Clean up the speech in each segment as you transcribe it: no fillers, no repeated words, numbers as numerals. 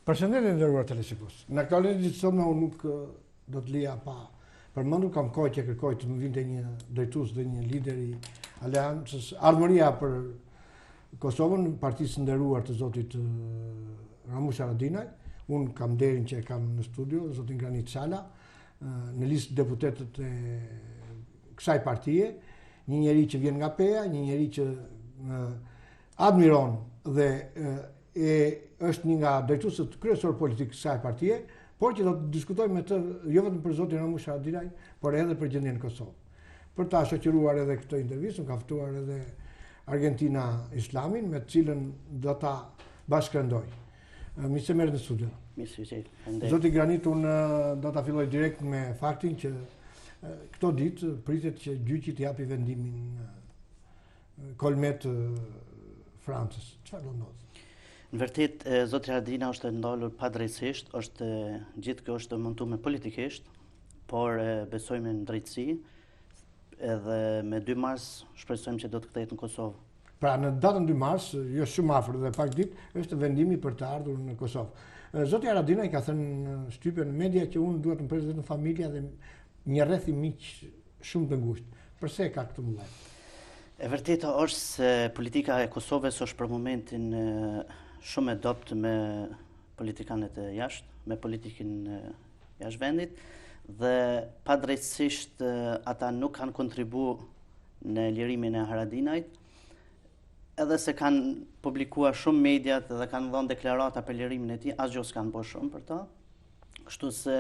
Përshëndetje nderuar teleshikues. Në këtë edicion unë nuk do të lija pa përmendur kam kohë që kërkoj të më vinte një drejtues dhe një lider i Aleancës Ardhmëria për Kosovën, partisë së nderuar të zotit Ramush Haradinaj. Unë kam nderin që e kam në studio, zotin Granit Sala, në listë deputetët e kësaj partie, një njeri që vjen nga PEA, një njeri që admiron dhe është një nga drejtuesët kryesor politik kësaj partie, por që do të diskutojmë me të jo vetëm për zotin Ramush Haradinaj, por edhe për gjendjen në Kosovë. Për ta shoqëruar edhe këtë intervistë, ka ftuar edhe Argentina Islamin, me të cilën do ta bashkëndoj. Mi se merë në studio. Zoti Granit, unë do ta filloj direkt me faktin që këto ditë pritet që gjyqi të japi vendimin kolmet Francës. Çfarë do ndodhë? Në vërtet, zoti Haradinaj është ndalur padrejtësisht, gjithë kjo është montuar politikisht, por besojmë në drejtësi, edhe me 2 mars shpresojmë që do të kthehet në Kosovë. Pra në datën 2 mars, jo shumë afër dhe pak ditë, është vendimi për të ardhur në Kosovë. Zoti Haradinaj ka thënë në shtypje në media që unë duhet të më pres vetëm familja dhe një rreth i miq shumë të ngushtë. Pse ka këtë mbledhje? E vërteta është se politika e Kosovës është për momentin shumë e dobët me politikanët e jashtë, me politikën jashtë vendit, dhe padrejtësisht ata nuk kanë kontribuar në lirimin e Haradinajt, edhe se kanë publikuar shumë mediat dhe kanë dhënë deklarata për lirimin e tij, asgjë s'kanë bërë shumë për ta. Kështu se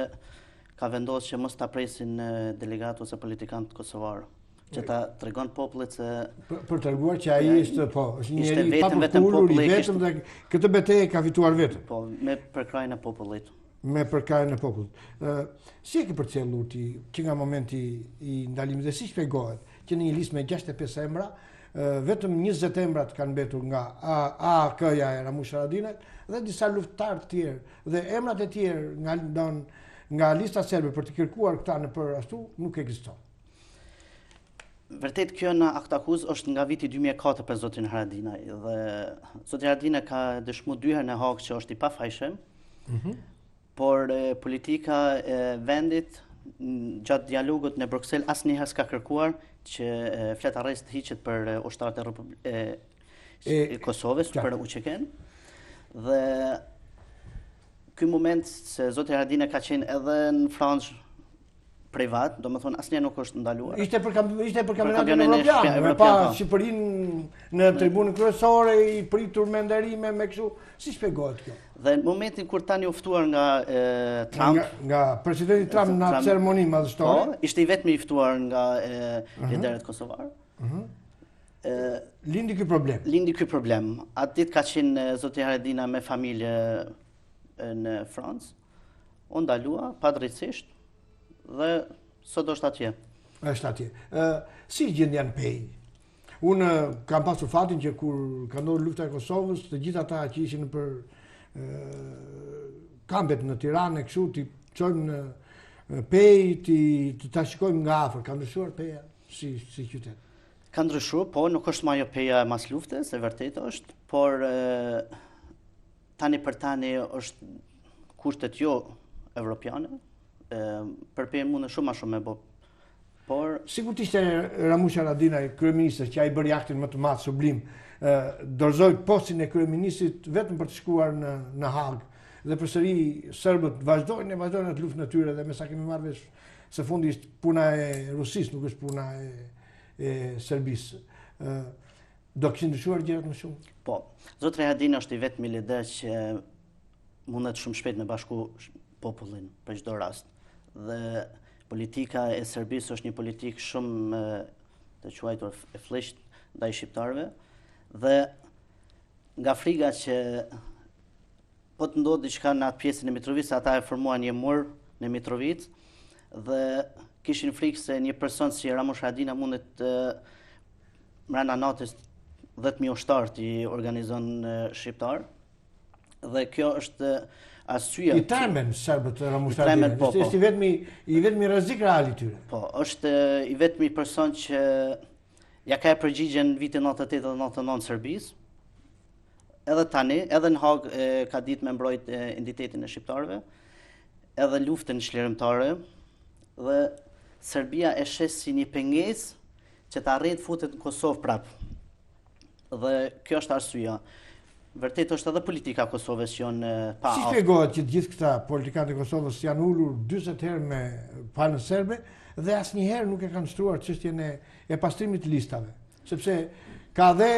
ka vendosur që mos ta presin delegatë ose politikanët kosovarë, që ta tregon popullit se për treguar që ai është një njeri i papërkullur, i vetëm dhe këtë betejë ka fituar vetëm. Po, me përkrajën e popullit. Me përkrajën e popullit. Si e ke përcjellur ti që nga momenti i ndalimit dhe si shpjegohet që në një listë me 65 emra vetëm 20 emrat kanë mbetur nga AK-ja e Ramush Haradinajt dhe disa luftëtar të tjerë dhe emrat e tjerë nga lista serbe për të kërkuar këta në për ashtu nuk ekziston. Vërtet kjo në akt akuz është nga viti 2004 për zotin Haradinaj dhe zoti Haradinaj ka dëshmuar 2 herë në Hag që është i pafajshëm, por politika e vendit gjatë dialogut në Bruxelles asnjëherë s'ka kërkuar që flet arrest hiqet për ushtarët e Kosovës për UÇK-n. Dhe ky moment se zoti Haradinaj ka qenë edhe në Francë privat, do më thonë asnjë nuk është ndaluar. Ishte për kampionatin evropian, me pa Shqipërinë në tribunën kryesore i pritur me nderime me kështu. Si shpjegohet kjo? Dhe në momentin kur tani u ftuar nga Trump, nga presidenti Trump në ceremoni madhështore, ishte i vetmi i ftuar nga liderët kosovar. Lindi ky problem. Lindi ky problem. Atë ditë ka qenë zoti Haradinaj me familje në Francë, u ndalua padrejtësisht dhe sot është atje. Është atje. Si gjendja në PEI? Unë kam pasur fatin që kur ka ndodhur lufta e Kosovës, të gjithë ata që ishin për kampet në Tiranë, kështu ti çojmë në PEI, ta shikojmë nga afër. Ka ndryshuar PEI si qytet? Ka ndryshuar, po nuk është më ajo PEI e mas luftës, e vërtetë është, por tani për tani është kushtet jo evropiane. Për PEI mund shumë më shumë me bë. Por sikur ishte Ramush Haradinaj kryeministër që ai bëri aktin më të madh sublim, dorëzoi postin e kryeministrit vetëm për të shkuar në Hag dhe përsëri serbët vazhdojnë atë luftën e tyre dhe me sa kemi marrë vesh se fundi është puna e Rusisë, nuk është puna e Serbisë. Do kishin ndryshuar gjërat më shumë? Po, zoti Haradinaj është i vetmi lider që mundet shumë shpejt me bashku popullin për çdo rast. Dhe politika e Serbisë është një politikë shumë të quajtur e flesht ndaj shqiptarëve dhe nga frika që po të ndodhë diçka në atë pjesën e Mitrovicës, ata e formuan një mur në Mitrovicë dhe kishin frikë se një person si Ramush Haradinaj mundet mbrana natës 10.000 ushtarë i organizon shqiptar dhe kjo është arsyeja. I tremen serbët Ramush Haradinaj. Është i vetmi rrezik real i tyre. Po, është i vetmi person që ja ka përgjigjen vitin 98 dhe 99 Serbisë. edhe tani, edhe në Hagë ka ditë me mbrojt identitetin e shqiptarëve, edhe luftën çlirimtare, dhe Serbia e shes si një pengesë që të arrit futet në Kosovë prapë. Dhe kjo është arsyeja. Vërtet është edhe politika e Kosovës që janë pa. Si shpjegohet që të gjithë këta politikanë e Kosovës janë ulur 40 herë me palën serbe dhe asnjëherë nuk e kanë shtruar çështjen e pastrimit të listave, sepse ka dhe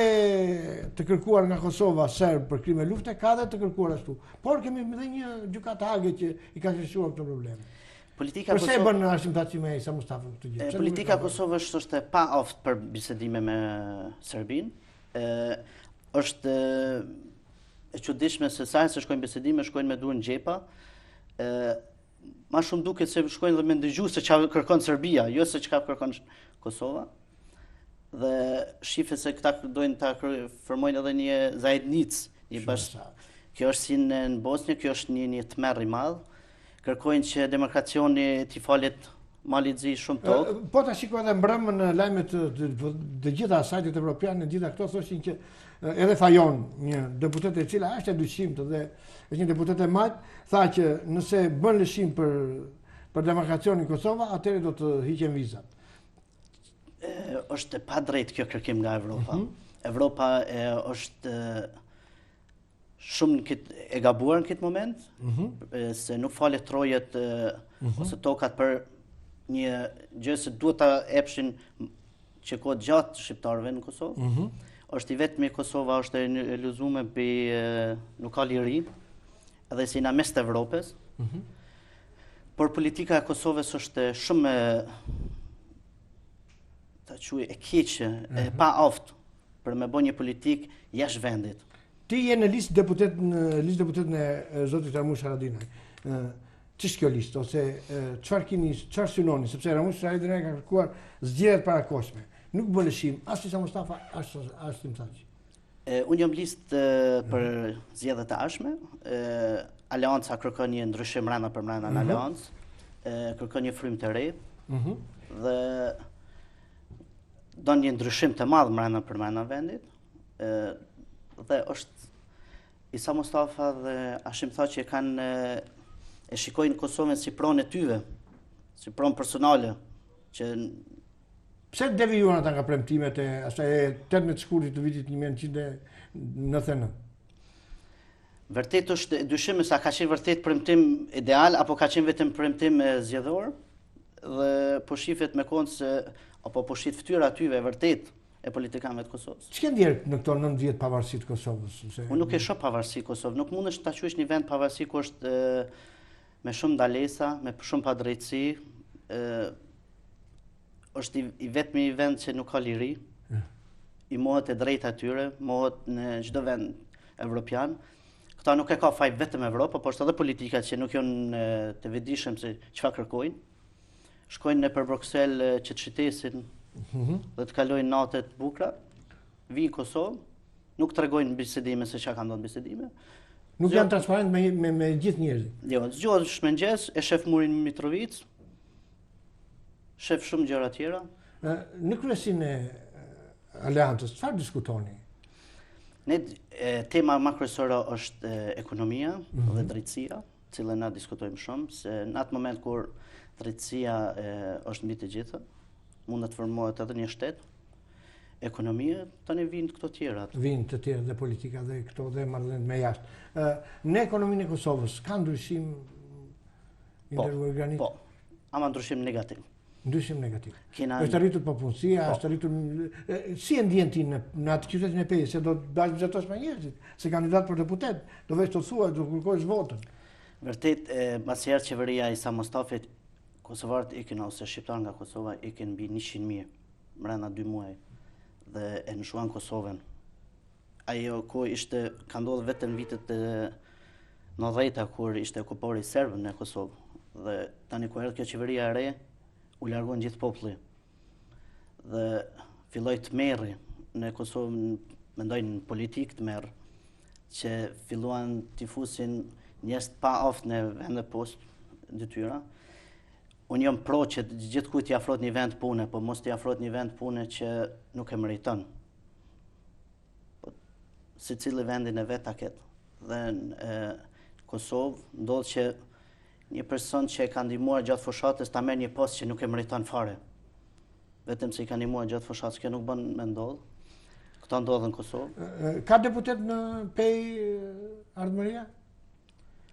të kërkuar nga Kosova serb për krime lufte, ka dhe të kërkuar ashtu. Por kemi edhe një gjykatë Hage që i ka shqetësuar këto probleme. Përse e bën arsimtati me Isa Mustafa këtë gjë? Politika e Kosovës është pa oft për bisedime me Serbinë. Është e çuditshme se sa se shkojnë bisedime, shkojnë me durën xhepa. Ma shumë duket se shkojnë dhe me ndëgju se çfarë kërkon Serbia, jo se çka kërkon Kosova. Dhe shifet se këta dojnë ta formojnë edhe një zajednic, një kjo është si në Bosnjë, kjo është një tmerr i madh. Kërkojnë që demokracioni t'i falet Malizi shumë tokë. Po ta shikoj edhe mbrëmën në lajmet të gjitha sajtet evropiane, gjitha këto thoshin që edhe Fajon, një deputete e cila është e dyshimtë dhe është një deputete e madh, tha që nëse bën lëshim për demokracionin Kosova, atëherë do të hiqen vizat. Është pa drejt kjo kërkim nga Evropa. Evropa është shumë e gabuar në këtë moment, se nuk falet trojet ose tokat për një gjë se duhet ta epshin që kohë gjatë shqiptarëve në Kosovë. Është i vetmi Kosova është e luzuar nuk ka liri, edhe si na mes të Evropës. Por politika e Kosovës është shumë ta quaj e keqe, e pa oft për me bën një politikë jashtë vendit. Ti je në listë deputetën e zotit Ramush Haradinaj. Ç'është kjo listë ose çfarë synoni, sepse Ramush Haradinaj ka kërkuar zgjedhjet parakoshme. Nuk bën lëshim as Isa Mustafa as Arsim Thaçi. Unë jam listë për zgjedhjet e ardhshme. Aleanca kërkon një ndryshim brenda për brenda në aleancë, kërkon një frym të re dhe don një ndryshim të madh brenda për brenda vendit. Dhe është Isa Mustafa dhe Arsim Thaçi e shikojnë Kosovën si pronë e tyve, si pronë personale. Pse devijuan ata nga premtimet e asaj 18 shkurtit të vitit 1999? Vërtet është dyshim se a ka qenë vërtet premtim ideal apo ka qenë vetëm premtim zgjedhor, dhe po shifet me kohën se apo po shit fytyra atyve vërtet e politikanëve të Kosovës. Ç'ka ndjerë në këto 9 vjet pavarësi të Kosovës? Unë nuk e shoh pavarësi Kosovë, nuk mundesh ta quash një vend pavarësi ku është me shumë ndalesa, me shumë padrejtësi, është i vetmi vend që nuk ka liri, i mohet e drejta e tyre, mohet në çdo vend evropian. Këta nuk e ka faj vetëm Evropa, por është edhe politika që nuk janë të vetëdijshëm se çfarë kërkojnë. Shkojnë nëpër Bruksel që të shitesin dhe të kalojnë natet bukura, vinë Kosovë, nuk tregojnë bisedime se çka ka ndodhur bisedime. Nuk janë transparent me gjithë njerëzit. Jo, zgjohesh mëngjes, e shef murin Mitrovic, shef shumë gjëra tjera. Në kryesinë e aleancës, çfarë diskutoni? Tema më kryesore është ekonomia dhe drejtësia, cilën na diskutojmë shumë, se në atë moment kur drejtësia është mbi të gjitha, mund të formohet edhe një shtet, ekonomia, tani vinë këto tjera. Vinë të tjera dhe politika dhe këto dhe marrëdhëniet me jashtë. Në ekonominë e Kosovës, ka ndryshim ndërruar granit? Po, ama ndryshim negativ. Ndryshim negativ. Është arritur papunësia, është arritur... Si e ndjen ti në atë qytetin e Pejës, se do të dash vizatosh me njerëzit, se kandidat për deputet, do vesh të thuaj, do kërkosh votën. Vërtet, mbasherë qeveria Isa Mustafit, kosovarët ikin ose shqiptar nga Kosova ikin mbi 100.000 brenda 2 muaj dhe e nëshuan Kosovën. Ajo ko ishte ka ndodhur vetëm vitet e 90-ta kur ishte okupori serbë në Kosovë. Dhe tani kur erdhi kjo qeveria e re, u largon gjithë populli. Dhe filloi të merri në Kosovë, mendojnë politikë të merr, që filluan t'i fusin njerëz pa oftë në vende poshtë detyra. Unë jam pro që gjithkujt t'i afrohet një vend pune, po mos t'i afrohet një vend pune që nuk e meriton. secili vendin e vet ta ketë. Dhe në Kosovë ndodh që një person që e ka ndihmuar gjatë fushatës ta merr një post që nuk e meriton fare. Vetëm se i ka ndihmuar gjatë fushatës, kjo nuk bën me ndodh. Këto ndodhen në Kosovë. Ka deputet në pej Ardhmëria?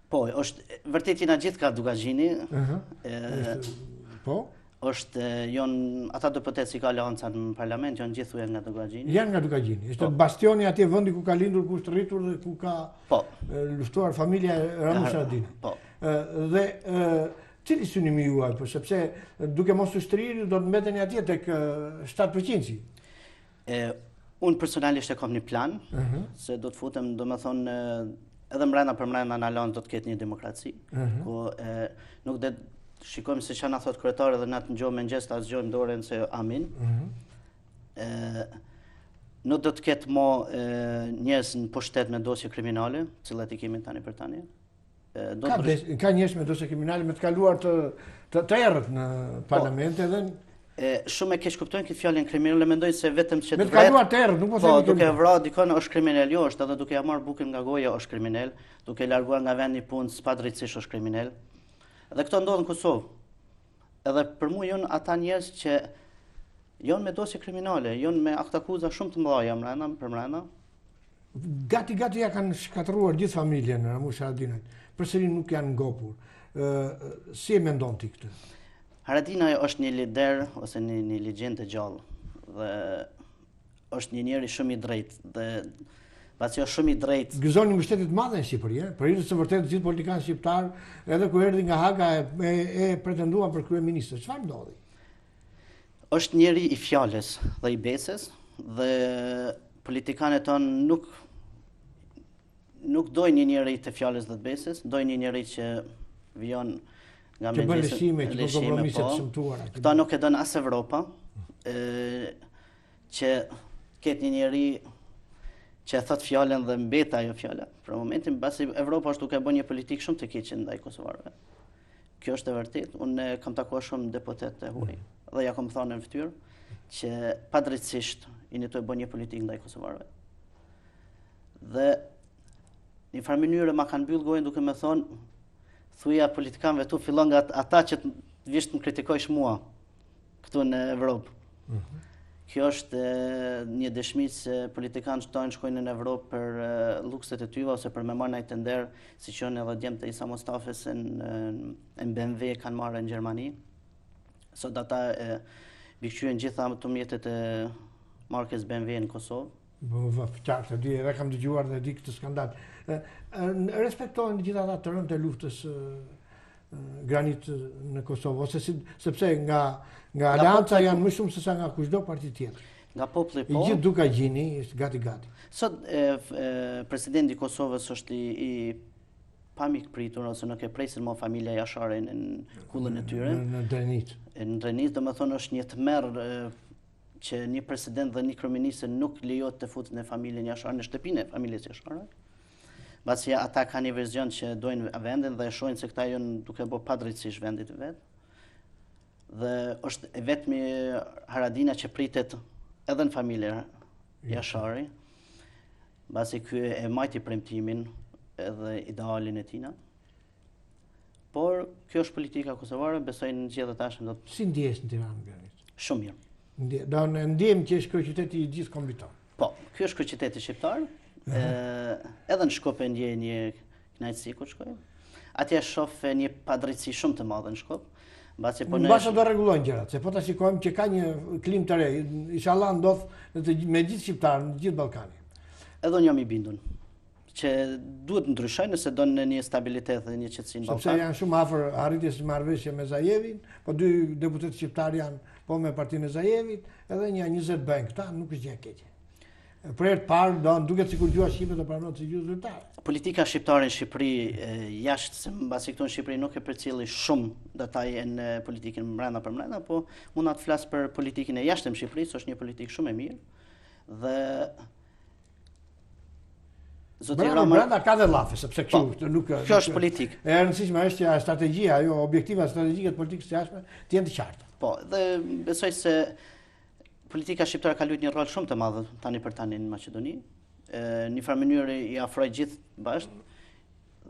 Po, është vërtet jena gjithë ka Dugagjini. Po? Është ata deputetë që ka Aleanca në parlament janë gjithë nga Dugagjini. Janë nga Dugagjini. Është bastioni atje vendi ku ka lindur, ku është rritur dhe ku ka luftuar familja Ramush Haradinaj. Po. Dhe cili synimi juaj, po sepse duke mos u shtrirë do të mbeteni atje tek 7%. Unë personalisht e kam një plan, se do të futem, do me thonë, edhe mrena për mrena në Aleancë do të ketë një demokraci, ku nuk dhe shikojmë se që na thot kryetari dhe na të ngjojmë mëngjes ta zgjojmë dorën se amin. Nuk do të ketë mo njerëz në pushtet me dosje kriminale, të cilat i kemi tani për tani. Ka njerëz me dosje kriminale me të kaluar të errët në parlament edhe shumë e keq kuptojnë këtë fjalën kriminale, mendojnë se vetëm që me të kaluar të errët, nuk po themi duke vrarë dikon është kriminal, jo, është edhe duke ja marrë bukën nga goja është kriminal, duke larguar nga vendi punës padrejtësisht është kriminal. Dhe këto ndodhen në Kosovë. Edhe për mua janë ata njerëz që janë me dosje kriminale, janë me aktakuza shumë të mëdha mrena për mrena. Gati ja kanë shkatëruar gjithë familjen e Ramush Haradinajt. Përsëri nuk janë ngopur. Si e mendon ti këtë? Haradinaj është një lider ose një legjendë e gjallë dhe është një njeri shumë i drejtë dhe pasi është shumë i drejtë. Gëzon një mbështetje të madhe në Shqipëri, për hir të së vërtetë gjithë politikanë shqiptar, edhe kur erdhi nga Haga e pretenduan për kryeministër. Çfarë ndodhi? Është njeri i fjalës dhe i besës dhe politikanët tonë nuk dojnë një njeri të fjalës dhe të besës, dojnë një njeri që vijon nga që bën lëshime, që bën kompromise të shëmtuara. Këta nuk e dënë as Evropa, që ketë një njeri që e thot fjalën dhe mbet ajo fjala. Për momentin, pasi Evropa është duke bërë një politikë shumë të keqe ndaj kosovarëve. Kjo është e vërtetë. Unë kam takuar shumë deputet të huaj dhe ja kam thënë në fytyrë që padrejtësisht i netoj bërë një politikë ndaj kosovarëve. Dhe në farë mënyrë ma kanë mbyll gojën duke më thonë thuja politikanëve tu fillon nga ata që visht më kritikojsh mua këtu në Evropë. Kjo është një dëshmi se politikanët tonë shkojnë në Evropë për lukset e tyre ose për me marrë ndaj tender, siç janë edhe djemtë e Isa Mustafës në BMW kanë marrë në Gjermani. Sot ata bikqyen gjitha të mjetet e markës BMW në Kosovë. Qartë, edhe kam dëgjuar dhe di këtë skandal. Respektojnë gjitha ata të rënë të luftës granit në Kosovë, ose sepse nga Aleanca janë më shumë se sa nga kushdo parti tjetër. Nga populli po. I gjithë Dugagjini është gati. Sot presidenti i Kosovës është i pamikpritur ose nuk e presin më familja Jashare në kullën e tyre. Në Drenit. Në Drenit, domethënë është një tmerr që një president dhe një kryeminist nuk lejohet të futet në familjen Jashare, në shtëpinë e familjes Jashare. Pasi ata kanë një verzion që dojnë vendin dhe shohin se këta janë duke bërë padrejtësisht vendit vet. Dhe është e vetmi Haradinaj që pritet edhe në familje Jashari, pasi ky e majti premtimin edhe idealin e tina. Por kjo është politika kosovare, besoj në gjithë tashëm do të... Si ndjesh në Tiranë, Granit? Shumë mirë. Do në ndjem që është kryeqyteti i gjithë kombëtar. Po, ky është kryeqyteti shqiptar. Edhe në Shkopje ndjej një kënaqësi kur shkoj. Atje shoh një padrejtësi shumë të madhe në Shkop. Mbasi po ne do rregullojnë gjërat, se po ta shikojmë që ka një klim të re, inshallah ndodh me gjithë shqiptarët në gjithë Ballkanin. Edhe unë jam i bindur që duhet ndryshojnë nëse do në një stabilitet dhe një qetësi në Ballkan. Sepse janë shumë afër arritjes së marrëveshje me Zajevin, po dy deputetë shqiptar janë po me partinë e Zajevit, edhe një 20 bëjnë këta, nuk është gjë e keqe. Për herë të parë duket sikur gjua shqipe do pranohet si gjuhë zyrtare. Politika shqiptare në Shqipëri jashtë, se mbasi këtu në Shqipëri nuk e përcjelli shumë detaje në politikën brenda për brenda, po mund të flas për politikën e jashtëm Shqipërisë, është një politikë shumë e mirë. Dhe zoti Rama brenda ka dhe llafe, sepse kjo nuk kjo është politikë. E rëndësishme është që strategjia, ajo objektiva strategjike të politikës së jashtme të jenë të qarta. Po, dhe besoj se politika shqiptare ka luajtur një rol shumë të madh tani për tani në Maqedoni. një farë mënyrë i afroj gjithë bashkë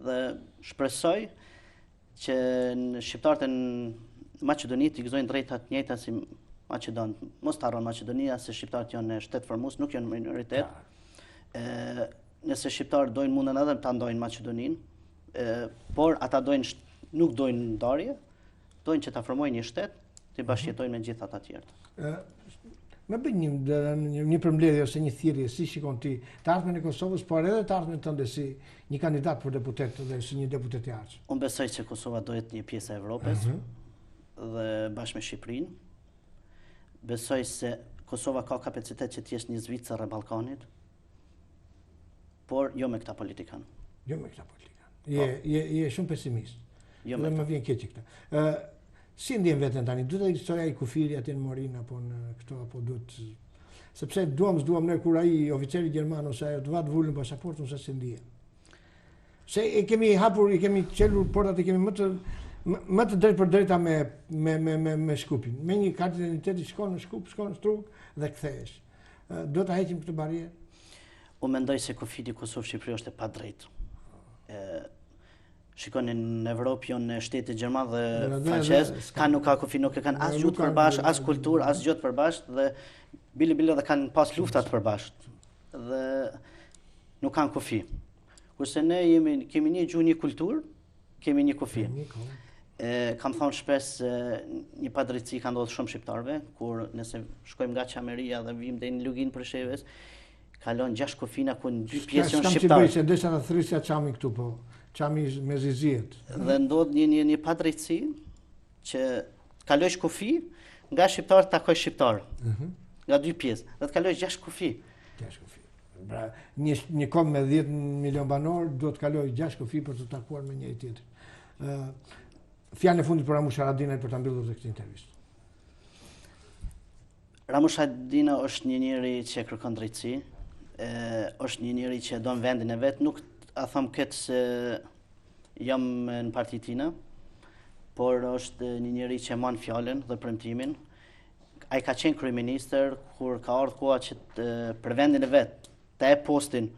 dhe shpresoj që në shqiptarët e në Maqedoni t'i gëzojnë drejtat njëjta si Maqedonët. Mos të harron Maqedonia se shqiptarët janë shtet formues, nuk janë minoritet. Nëse shqiptarët dojnë mundën edhe ta ndojnë Maqedoninë, por ata nuk dojnë ndarje, dojnë që ta formojnë një shtet, të bashkëjetojnë me gjithë ata të tjerë. Më bëj një përmbledhje ose një thirrje, si shikon ti të ardhmen e Kosovës, por edhe të ardhmen tënde si një kandidat për deputet dhe si një deputet i ardhshëm. Unë besoj që Kosova do jetë një pjesë e Evropës dhe bashkë me Shqipërinë. Besoj se Kosova ka kapacitet që të jesh një Zvicër e Ballkanit, por jo me këta politikanë. Jo me këta politikanë. Je shumë pesimist. Jo me më vjen keq këtë. Si ndjen veten tani? Duhet të ekzistoja i kufiri atje në Morin apo në këto apo duhet sepse s'duam ne kur ai oficeri gjerman ose ajo të vat vulën pasaportun se si ndihen. Se e kemi hapur, i kemi çelur portat, i kemi më të drejtë për drejta me Shkupin. Me një kartë identiteti shkon në Shkup, shkon në Strug dhe kthehesh. Do ta heqim këtë barrierë? Unë mendoj se kufiti Kosovë-Shqipëri është e padrejtë. Shikoni në Evropë, në shtetet gjerman dhe francez, nuk ka kufi, nuk e kanë as gjuhë përbashkët, as kulturë, as gjë të përbashkët dhe bile dhe kanë pas luftat përbashkët dhe nuk kanë kufi. Kurse ne kemi një gjuhë, një kulturë, kemi një kufi. Kam thonë shpesh një padrejtësi ka ndodhur shumë shqiptarëve, kur nëse shkojmë nga Qemeria dhe vim deri në Lugin për Shevës, kalon 6 kufina ku në 2 pjesë janë shqiptarë. Kam që bëj se desha të thrisja çami këtu po. Qami me ziziet. Dhe ndodh një padrejtësi që kalojsh kufi, nga shqiptar të takoj shqiptar. Nga 2 pjesë. Dhe të kalojsh 6 kufi. 6 kufi. Pra, një kom me 10 milion banor, do të kalojsh 6 kufi për të takuar me njëri tjetër. Fjalën e fundit për Ramush Haradinaj për ta mbyllur këtë intervistë. Ramush Haradinaj është një njeri që kërkon drejtësi, është një njeri që don vendin e vet, nuk a thëmë këtë se jam në partitë tina, por është një njeri që man fjallën dhe premtimin. Ai ka qenë kryeministër kur ka ardhur koha që për vendin e vet, të e postin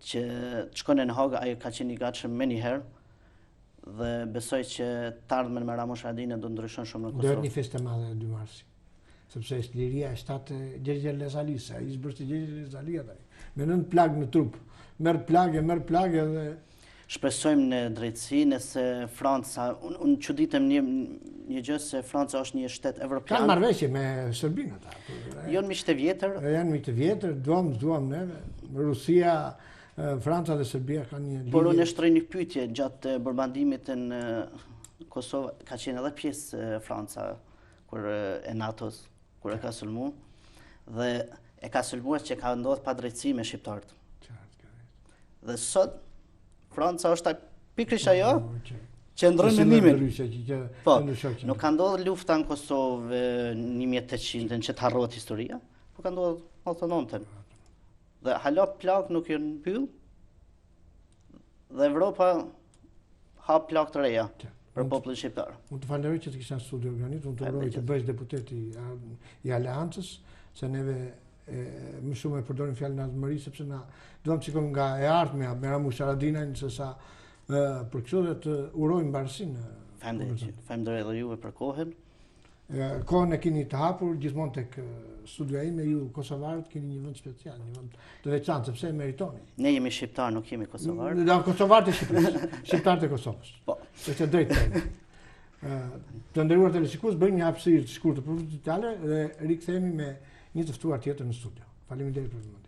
që të shkone në Hagë, ai ka qenë i gatshëm me njëherë dhe besoj që të ardhmen me Ramush Haradinaj do ndryshon shumë në Kosovë. Do jetë një festë e madhe e 2 marsit, sepse është liria e shtatë Gjergjer Lezalisë, ai zbërti Gjergjer Lezali ataj. Me 9 plagë në trup. Merë plagë dhe... Shpresojmë në drejtësi, nëse Franca... Unë çuditëm një gjë se Franca është një shtet evropian. Kanë marrëveshje me Serbinë ata. Janë miq të vjetër. Janë miq të vjetër, duam neve. Rusia, Franca dhe Serbia kanë një lidhje. Por unë shtroj një pyetje gjatë bombardimit në Kosovë, ka qenë edhe pjesë Franca e NATO-s, kur e ka sulmuar dhe e ka sulmuar që ka ndodhur padrejtësi me shqiptarët. Dhe sot, Franca është pikërisht ajo që ndron mendimin. Po, nuk ka ndodhur lufta në Kosovë në 1800-ën që të harrohet historia, por ka ndodhur në 89-ën. Dhe hala plak nuk janë mbyll. Dhe Evropa hap plak të reja për popullin shqiptar. Unë të falenderoj që të kisha në studio organit, unë të uroj të bësh deputeti i Aleancës, se neve më shumë e përdorim fjalën e ardhmëri sepse na duam të shikojmë nga e ardhmja me Ramush Haradinaj se sa për kështu dhe të urojmë mbarësinë. Faleminderit edhe juve për kohën. Kohën e keni të hapur gjithmonë tek studioja ime, ju kosovarët keni një vend special, një vend të veçantë sepse e meritoni. Ne jemi shqiptar, nuk jemi kosovarë. Da kosovarët e Shqipërisë, shqiptarët e Kosovës. Po. Është drejtë. Të nderuar teleshikues, bëjmë një hapësirë të shkurtër publicitare dhe rikthehemi me një të ftuar tjetër në studio. Faleminderit për vëmendjen.